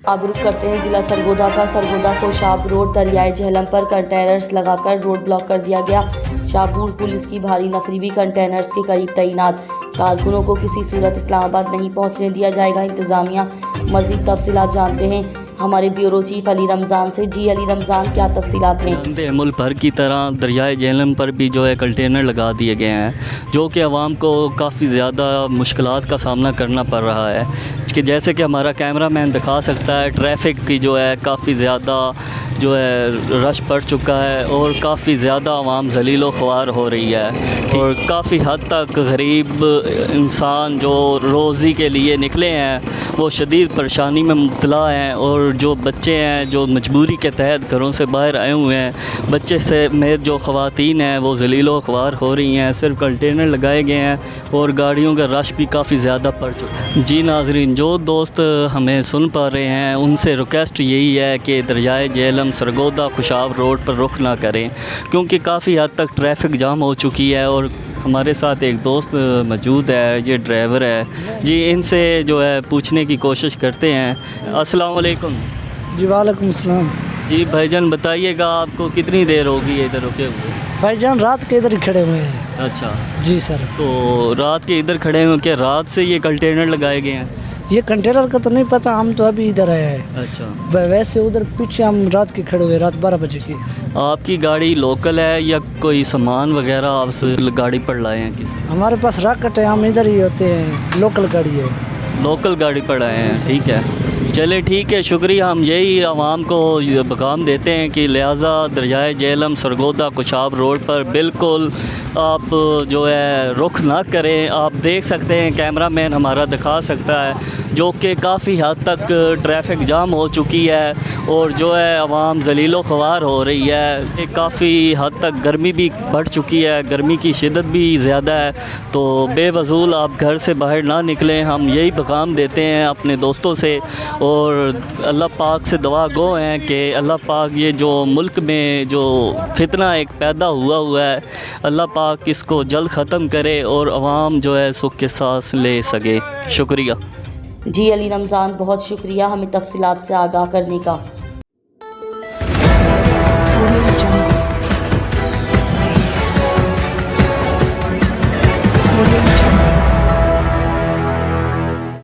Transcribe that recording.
अब रुख करते हैं जिला सरगोदा का। सरगोदा को शाहपुर रोड दरियाए झेलम पर कंटेनर्स लगाकर रोड ब्लॉक कर दिया गया। शाहपुर पुलिस की भारी नफरी भी कंटेनर्स के करीब तैनात। कारकुनों को किसी सूरत इस्लामाबाद नहीं पहुंचने दिया जाएगा। इंतजामिया मजीद तफसीलात जानते हैं हमारे ब्यूरो चीफ अली रमज़ान से। जी अली रमज़ान, क्या तफसीलात हैं? मुल्क भर की तरह दरियाए झेलम पर भी जो है कंटेनर लगा दिए गए हैं, जो कि आवाम को काफ़ी ज़्यादा मुश्किलात का सामना करना पड़ रहा है। कि जैसे कि हमारा कैमरा मैन दिखा सकता है, ट्रैफिक की जो है काफ़ी ज़्यादा जो है रश पड़ चुका है और काफ़ी ज़्यादा आवाम ज़लीलो ख्वार हो रही है और काफ़ी हद तक गरीब इंसान जो रोज़ी के लिए निकले हैं वो शदीद परेशानी में मुब्तला हैं। और जो बच्चे हैं जो मजबूरी के तहत घरों से बाहर आए हुए हैं, बच्चे से में जो ख़वातीन हैं वो ज़लीलो ख्वार हो रही हैं। सिर्फ कंटेनर लगाए गए हैं और गाड़ियों का रश भी काफ़ी ज़्यादा पड़ चुका है। जी नाज़रीन, जो दोस्त हमें सुन पा रहे हैं उनसे रिक्वेस्ट यही है कि दरियाए झेलम सरगोदा खुशाब रोड पर रुख ना करें, क्योंकि काफ़ी हद तक ट्रैफिक जाम हो चुकी है। और हमारे साथ एक दोस्त मौजूद है, ये ड्राइवर है जी, इनसे जो है पूछने की कोशिश करते हैं। अस्सलाम वालेकुम। जी वालेकुम अस्सलाम। जी भाईजान, बताइएगा आपको कितनी देर होगी इधर रुके हुए? भाईजान रात के इधर ही खड़े हुए हैं। अच्छा जी सर। तो रात के इधर खड़े हुए, क्या रात से ये कंटेनर लगाए गए हैं? ये कंटेनर का तो नहीं पता, हम तो अभी इधर आए हैं। अच्छा, वैसे उधर पीछे हम रात के खड़े हुए, रात 12 बजे की। आपकी गाड़ी लोकल है या कोई सामान वगैरह आप गाड़ी पर लाए हैं किसी? हमारे पास राकट है, हम इधर ही होते हैं, लोकल गाड़ी है। लोकल गाड़ी पर आए हैं, ठीक है। चले ठीक है, शुक्रिया। हम यही आवाम को पैगाम देते हैं कि लिहाजा दरियाए झेलम सरगोदा कुशाब रोड पर बिल्कुल आप जो है रुख ना करें। आप देख सकते हैं, कैमरा मैन हमारा दिखा सकता है, जो कि काफ़ी हद तक ट्रैफिक जाम हो चुकी है और जो है आवाम ज़लीलो ख्वार हो रही है। काफ़ी हद तक गर्मी भी बढ़ चुकी है, गर्मी की शिद्दत भी ज़्यादा है। तो बेवजूल आप घर से बाहर ना निकलें, हम यही पैगाम देते हैं अपने दोस्तों से। और अल्लाह पाक से दुआ गो हैं कि अल्लाह पाक ये जो मुल्क में जो फितना एक पैदा हुआ है, अल्लाह पाक इसको जल्द ख़त्म करे और आवाम जो है सुख के सांस ले सके। शुक्रिया। जी अली रमज़ान, बहुत शुक्रिया हमें तफसीलात से आगाह करने का।